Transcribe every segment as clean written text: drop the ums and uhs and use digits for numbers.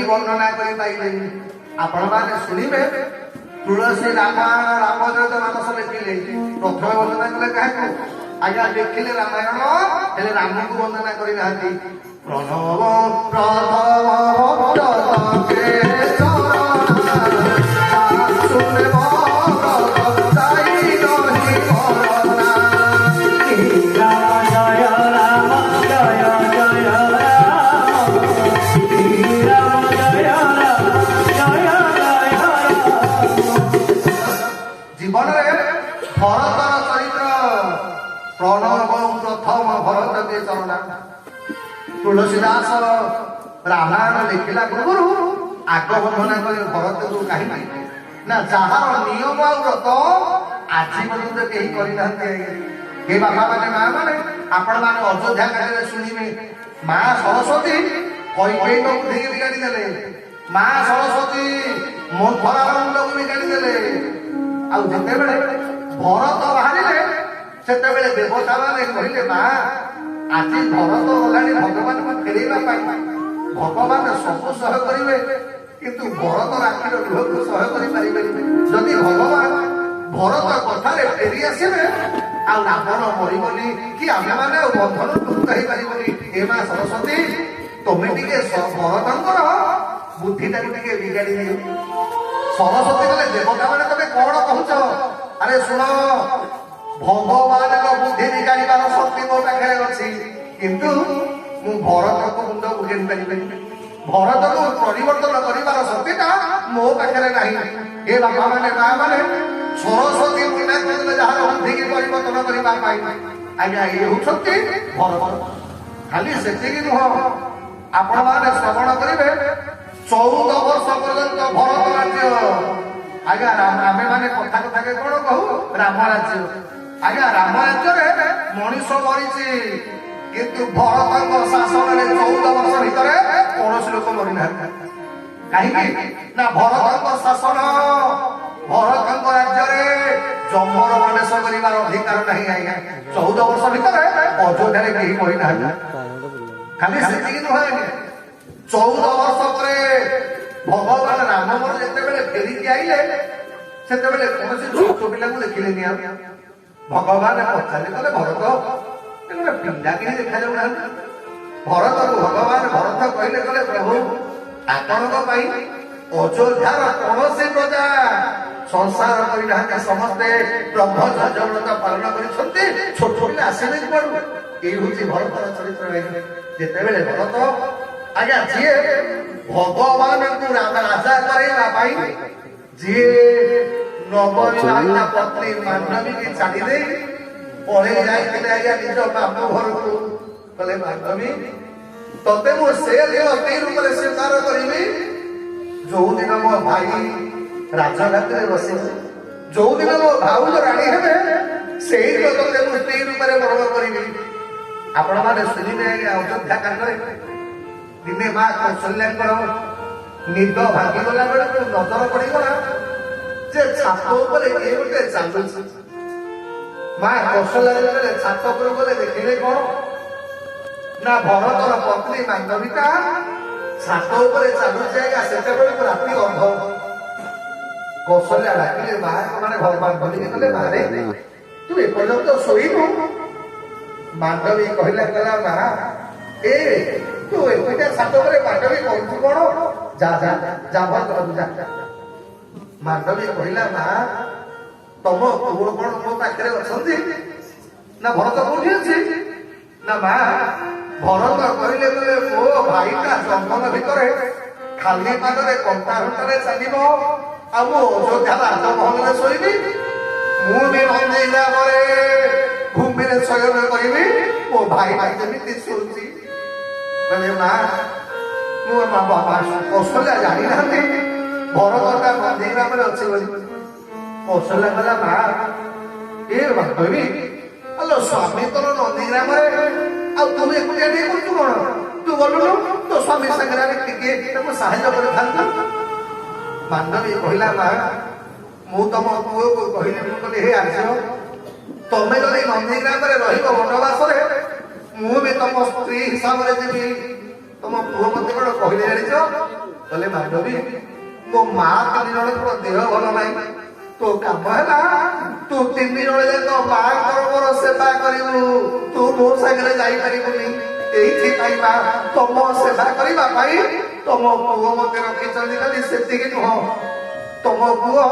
वर्णना करें आपण मैंने शुणे तुलसी रामायण रामचरित मानस लिखिले प्रथम वर्णना कले क्या आज्ञा लिखिले रामायण हेले राम को वर्णना करना प्रणव तुलसीदास रामायण लिखला पूर्व आग वर्णना कर भरत को कहीं ना जार नियम व्रत आज पर्यंत कहीं करना हे बापा मैंने माँ मैंने आपण मैंने अयोध्या कार्य शुणे माँ सरस्वती कई को बुद्धि बिगाड़ी देले माँ सरस्वती मंथरा मुंड को बिगाड़ी देले आते भरत बाहर से देवता मैंने कहले माँ आज भरत गलानी भगवान को फेरवा भगवान सब सह करेंगे किंतु भरत आखिर लुह को सह करें जदि भगवान भरत कथार फेरी आसवे आ रावण मरबनी कि आम मैंने बंधन मुक्त हो पारे हे माँ सरस्वती तुम्हें टे भरतर बुद्धिटा टे बिगाड़ी दियो सरस्वती बोले देवता मैंने तुम्हें कौन कहूच अरे शुण भगवान बुद्धि बिगाड़ार शक्ति मो पाखे अच्छी किंतु मु भरत को मुंड बुझे भरत को परिवर्तन कर शक्तिटा मो पाखे ना ये बापा मैंने माँ मैंने सरस्वती बिना जार बुद्धि की परिवर्तन करने आज्ञा ये होती भरत खाली से नुह आपण मैंने श्रवण करेंगे 14 वर्ष पर्यंत भरत राज्य आज्ञा आम मैंने कथा कथा के कौन कहू राम राज्य आज्ञा राम राज्य मनीष मरीची किंतु भरत शासन में 14 वर्ष भितर कौन लोक मरीना कहीं ना भरत शासन भरत राज्य जमर प्रवेश कर अधिकार नहीं आज्ञा 14 वर्ष भितर अयोध्या कहीं मरीना खाली से नुहे 14 वर्ष पर भगवान राम जिते फेरिकी आईले से कौन छोट पिला देखिले भगवान पचारे कले भरत पिला कि देखा जाऊना भरत को भगवान भरत कहले कले प्रभु आपण अयोध्यार कौन प्रजा संसार कर समस्ते ब्रह्मचर्य व्रत पालन कर छोट पिला आसने ये हूँ भरतर चरित्र जिते भरत आज्ञा जी भगवान को राजा करवाई जी नवविवाहिता पत्नी मांडवी की छाड़ी दे पढ़े जाते आज्ञा निज बापू घर को कहले मांडवी तते मो से अति रूप में स्वीकार करी जो दिन मो भाई राजघाट में बसे जो दिन मो भाऊ राणी हे से तते मो स्त्री रूप में ग्रहण करी आपण मैंने शुणिले अयोध्या कांड दिने माँ कौशल्या निद भांगीगला बेल नजर पड़गला जे छात ये गोटे चलु माँ कौशल्या छात गले देखिले कौन ना भरतर पत्नी मांडविका छात चलुचे आज्ञा से राति अंध कौशल्या डाकिले मैंने भगवान बोलिए कहले मारे तू एपर्यंत शोइबु मांडवी कहला कहला माँ ए तू एटा छात मांडवी कहू कौन जा जा जा भरत जा मांडवी कहला माँ तुम पुओ कौन मो पाखे अच्छा ना भरत कौटी अच्छे ନା ମା ଭରତ କହିଲେ କହିଲେ ମୋ ଭାଇଟା ଜଙ୍ଗଲ ଭିତରେ ଖାଲି ପାଦରେ କଣ୍ଟା ଘଣ୍ଟାରେ ଚାଲିବ ଆଉ ମୁଁ ଅଯୋଧ୍ୟା ରାଜମହଲରେ ଶୋଇବି ମୁଁ ବି ନନ୍ଦିଲା ପରେ ଭୂମିରେ ଶୟନ କରିବି ମୋ ଭାଇଟା ଯେମିତି ଶୋଉଛି କହିଲେ ମା ମୁଁ ବାବା କୌଶଲ୍ୟା ଜାଣିନାହାନ୍ତି ଭରତଟା ନନ୍ଦୀଗ୍ରାମରେ ଅଛି ବୋଲି କୌଶଲ୍ୟା କହିଲା ମା ଏ କହିବି ଆଲୋ ସ୍ୱାମୀ ତୋର ନନ୍ଦୀଗ୍ରାମରେ ଆଉ ତୁ ଏକୁଟିଆ ଟିକେ କରୁଛୁ କଣ ତୁ ଗଲୁନୁ ତୋ ସ୍ୱାମୀ ସାଙ୍ଗରେ ଆମେ ଟିକେ ତାକୁ ସାହାଯ୍ୟ କରିଥାନ୍ତୁ ମାଣ୍ଡବୀ କହିଲା ମା ମୁଁ ତମ ପୁଅକୁ କହିଲି ମୁଁ କହିଲି ହେ ଆର୍ଯ୍ୟ ତମେ ଯଦି ନନ୍ଦୀଗ୍ରାମରେ ରହିବ ବନବାସରେ ମୁଁ ବି ତମ ସ୍ତ୍ରୀ ହିସାବରେ ଯିବି ତମ ପୁଅ ମତେ କଣ କହିଲେ ଜାଣିଛ କହିଲେ ମାଣ୍ଡବୀ ମୋ ମା 3 ଜଣଙ୍କର ଦେହ ଭଲ ନାହିଁ ତୋ କାମ ହେଲା ତୁ 3 ଜଣ ଯାକ ମାଙ୍କର ମୋର ସେବା କରିବୁ ତୁ ମୋ ସାଙ୍ଗରେ ଯାଇପାରିବୁନି ଏଇଥିପାଇଁ ମା ତମ ସେବା କରିବା ପାଇଁ ତମ ପୁଅ ମତେ ରଖିଛନ୍ତି ଖାଲି ସେତିକି ନୁହଁ ତମ ପୁଅ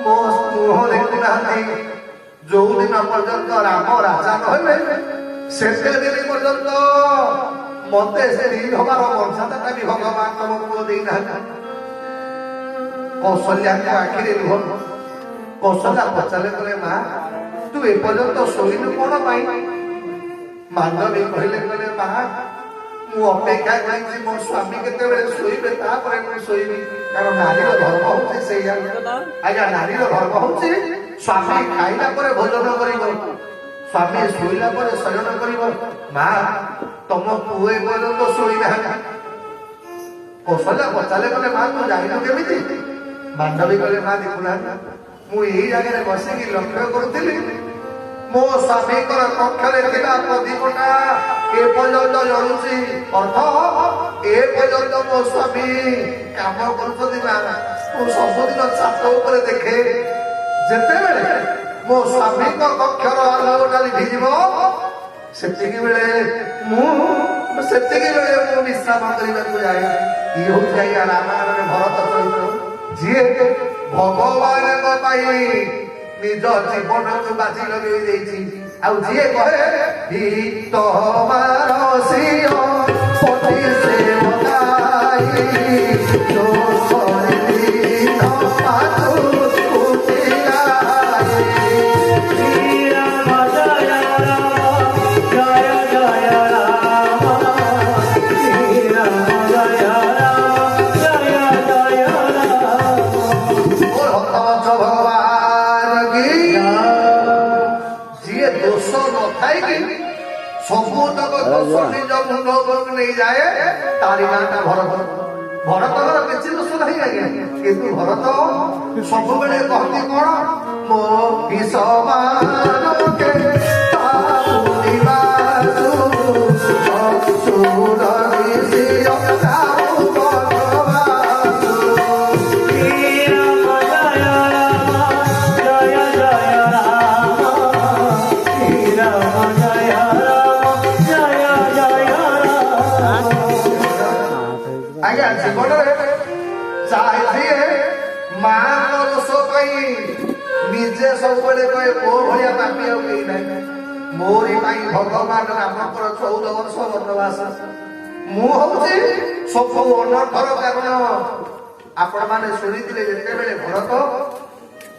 ମୋ ମୁହଁ ଦେଖୁନାହାନ୍ତି ଯୋଉଦିନ ପର୍ଯ୍ୟନ୍ତ ରାମ ରାଜା ନହେବେ ସେତେ ଦିନ ପର୍ଯ୍ୟନ୍ତ ମତେ ସ୍ତ୍ରୀ ହବାର ମର୍ଯ୍ୟାଦାଟା ବି ଭଗବାନ ତମ ପୁଅ ଦେଇନାହାନ୍ତି କୌଶଲ୍ୟାଙ୍କ ଆଖିରେ ଲୁହ କୌଶଲ୍ୟା ପଚାରିଲେ କହିଲେ ମା ତୁ ଏପର୍ଯ୍ୟନ୍ତ ଶୋଇନୁ କଣ ପାଇଁ ମାଣ୍ଡବୀ କହିଲେ କହିଲେ ମା ମୁଁ ଅପେକ୍ଷା କରିଛି ମୋ ସ୍ୱାମୀ କେତେବେଳେ ଶୋଇବେ ତାପରେ ମୁଁ ଶୋଇବି କାରଣ ନାରୀର ଧର୍ମ ହଉଛି ସେଇଆ ଆଜ୍ଞା ନାରୀର ଧର୍ମ ହଉଛି ସ୍ୱାମୀ ଖାଇଲା ପରେ ଭୋଜନ କରିବ ସ୍ୱାମୀ ଶୋଇଲା ପରେ ଶୟନ କରିବ ମା ତମ ପୁଅ ଏପର୍ଯ୍ୟନ୍ତ ଶୋଇନାହାନ୍ତି କୌଶଲ୍ୟା ପଚାରିଲେ କହିଲେ ମା ତୁ ଜାଣିନୁ କେମିତି ମାଣ୍ଡବୀ କହିଲେ ମା ଦେଖୁନାହାନ୍ତି ମୁଁ ଏଇ ଜାଗାରେ ବସିକି ଲକ୍ଷ୍ୟ କରୁଥିଲି ମୋ ସ୍ୱାମୀଙ୍କର କକ୍ଷରେ ଥିବା ପ୍ରଦୀପଟା ଏପର୍ଯ୍ୟନ୍ତ ଜଳୁଛି ଅର୍ଥ ଏପର୍ଯ୍ୟନ୍ତ ମୋ ସ୍ୱାମୀ କାମ କରୁଛନ୍ତି ନା ମୁଁ ସବୁଦିନ ଛାତ ଉପରେ ଦେଖେ ଯେତେବେଳେ ମୋ ସ୍ୱାମୀଙ୍କ କକ୍ଷର ଆଲୋକଟା ଲିଭିଯିବ ସେତିକି ବେଳେ ମୁଁ ବିଶ୍ରାମ କରିବାକୁ ଯାଏ ଇଏ ହଉଛି ଆଜ୍ଞା ରାମାୟଣରେ ଭରତ ଚରିତ୍ର ଯିଏ ଭଗବାନଙ୍କ ପାଇଁ ନିଜ ଜୀବନକୁ ବାଜି ଲଗେଇ ଦେଇଛି ଆଉ ଯିଏ କହେ ତମର ସିଂହ ପତି ସେବକାଇ ନେଇଯାଏ ତାରି ନାଁଟା ଭରତ ଭରତର କିଛି ଦୋଷ ନାହିଁ ଆଜ୍ଞା କିନ୍ତୁ ଭରତ ସବୁବେଳେ କହନ୍ତି କଣ ମୋ ବିଷମାନକେ ଜୀବନରେ ଚାହିଁଏ ମାଙ୍କ ଦୋଷ ପାଇଁ ନିଜେ ସବୁବେଳେ କହେ ମୋ ଭଳିଆ ପାପି ଆଉ କେହି ନାହିଁ ମୋରି ପାଇଁ ଭଗବାନ ରାମଙ୍କର 14 ବର୍ଷ ବନବାସ ମୁଁ ହଉଛି ସବୁ ଅନର୍ଥର କାରଣ ଆପଣମାନେ ଶୁଣିଥିଲେ ଯେତେବେଳେ ଭରତ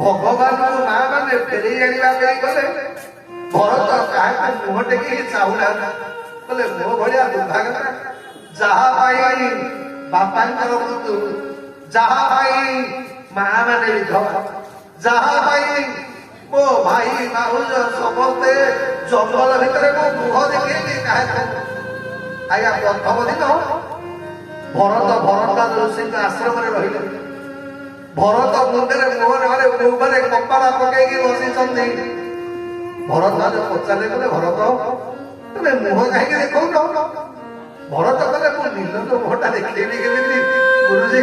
ଭଗବାନଙ୍କୁ ମା ମାନେ ଫେରେଇ ଆଣିବା ପାଇଁ ଗଲେ ଭରତ କାହାକୁ ମୁହଁ ଟେକି ଚାହୁଁନାହାନ୍ତି କହିଲେ ମୋ ଭଳିଆ ଦୁର୍ଭାଗ୍ୟ ଯାହା ପାଇଁ ବାପାଙ୍କର ମୃତ୍ୟୁ ଯାହା ପାଇଁ ମା ମାନେ ବିଧବା ଯାହା ପାଇଁ ମୋ ଭାଇ ଭାଉଜ ସମସ୍ତେ ଜଙ୍ଗଲ ଭିତରେ ମୋ ମୁହଁ ଦେଖେଇଲି କାହାକୁ ଆଜ୍ଞା ପ୍ରଥମ ଦିନ ଭରତ ଭରଦ୍ୱାଜ ଋଷିଙ୍କ ଆଶ୍ରମରେ ରହିଲେ ଭରତ ମୁଣ୍ଡରେ ମୁହଁରେ ମୁହଁରେ କପଡ଼ା ପକେଇକି ବସିଛନ୍ତି ଭରଦ୍ୱାଜ ପଚାରିଲେ କହିଲେ ଭରତ ତମେ ମୁହଁ କାହିଁକି ଦେଖଉନ ଭରତ କହିଲେ ମୁଁ ନିଜ ମୁହଁଟା ଦେଖେଇବି କେମିତି ଗୁରୁଜୀ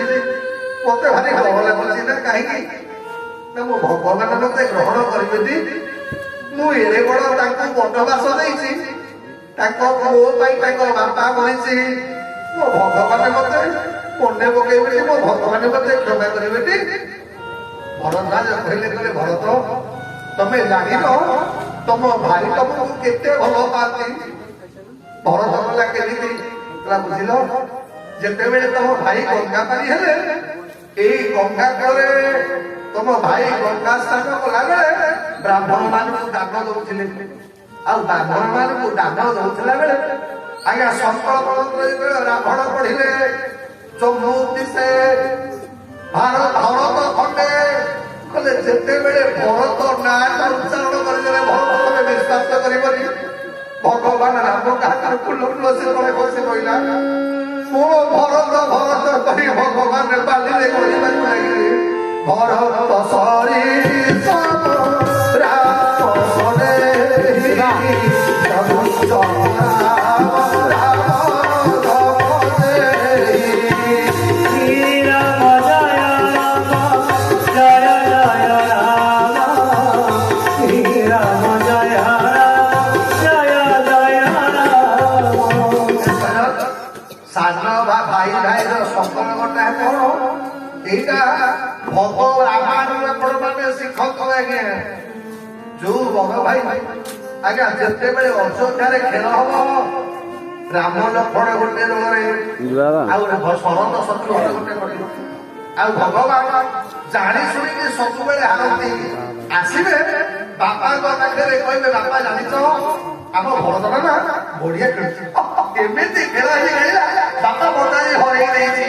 ମତେ ଭାରି ଡର ଲାଗୁଛି ନା କାହିଁକି ନା ମୁଁ ଭଗବାନ ମତେ ଗ୍ରହଣ କରିବେନି ମୁଁ ଏଡେ ବଡ ତାଙ୍କୁ ବନବାସ ଦେଇଛି ତାଙ୍କ ପୁଅ ପାଇଁ ତାଙ୍କ ବାପା ମରିଛି ମୋ ଭଗବାନ ମତେ ମନେ ପକେଇବେନି ମୋ ଭଗବାନ ମତେ କ୍ଷମା କରିବେନି ଭରଦ୍ୱାଜ କହିଲେ କହିଲେ ଭରତ ତମେ ଜାଣିନ ତମ ଭାଇ ତମକୁ କେତେ ଭଲ ପାଆନ୍ତି ଭରତ କହିଲା କେମିତି? କହିଲା ବୁଝିଲ, ଯେତେବେଳେ ତମ ଭାଇ ଗଙ୍ଗା ପାରି ହେଲେ ଏଇ ଗଙ୍ଗା କୂଳରେ ତମ ଭାଇ ଗଙ୍ଗା ସ୍ନାନ କଲାବେଳେ ବ୍ରାହ୍ମଣ ମାନଙ୍କୁ ଦାନ ଦଉଥିଲେ। ଆଉ ବ୍ରାହ୍ମଣ ମାନଙ୍କୁ ଦାନ ଦଉଥିଲା ବେଳେ ଆଜ୍ଞା ସଂକଳ୍ପ ମନ୍ତ୍ର ଯେତେବେଳେ ରାବଣ ପଢିଲେ ଚମୁତି ସେ ଭାରତ ଖଣ୍ଡେ କହିଲେ ଯେତେବେଳେ ଭରତ ନାଁଟା ଉଚ୍ଚାରଣ କରିଦେଲେ ଭରତ ତମେ ବିଶ୍ୱାସ କରିବନି, ଭଗବାନ ରାମ କାହାଠାରୁ ଫୁଲ ଫୁଲ ସେ ତଳେ ବସି କହିଲା ମୋ ଭରତ ଭରତ କହି ଭଗବାନ ବାଲିରେ କହିବାକୁ ଲାଗିଲେ ଭରତ ସରି ଏଇଟା ଭଗ ରାମାୟଣରେ ଆପଣ ମାନେ ଶିଖନ୍ତୁ ଆଜ୍ଞା। ଯୋଉ ଭଗ ଭାଇ ଆଜ୍ଞା ଯେତେବେଳେ ଅଯୋଧ୍ୟାରେ ଖେଳ ହବ ରାମ ଲକ୍ଷ୍ମଣ ଗୋଟେ ଦଳରେ ଆଉ ଶରତ ଶତ୍ରୁ ଗୋଟେ କରିବ, ଆଉ ଭଗବାନ ଜାଣି ଶୁଣିକି ସବୁବେଳେ ହାରନ୍ତି। ଆସିବେ ବାପାଙ୍କ ପାଖରେ କହିବେ ବାପା ଜାଣିଛ ଆମ ଭରତ ନା ବଢିଆ ଖେଳୁଛି, ଏମିତି ଖେଳ ହେଇଗଲା ବାପା ବତାଇ ହରେଇ ଦେଇଛି।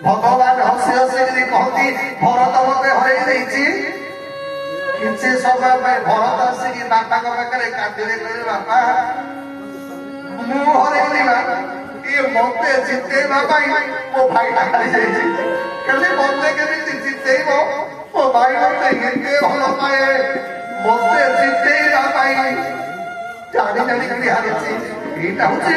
ଭଗବାନ ହସି ହସି କହନ୍ତି ଭରତ ମତେ ହରେଇ ଦେଇଛି। କିଛି ସମୟ ପାଇଁ ଭରତ ଆସିକି ବାପାଙ୍କ ପାଖରେ କାନ୍ଦିଲେ, କହିଲେ ବାପା ମୁଁ ହରେଇଲି ବା, ଇଏ ମତେ ଜିତେଇବା ପାଇଁ ମୋ ଭାଇଟା ହାରି ଯାଇଛି, ହେଲେ ମତେ କେମିତି ଜିତେଇବ? ମୋ ଭାଇ ମତେ ଏତେ ଭଲ ପାଏ, ମତେ ଜିତେଇବା ପାଇଁ ଜାଣି ଜାଣିକି ହାରିଛି। ଏଇଟା ହଉଛି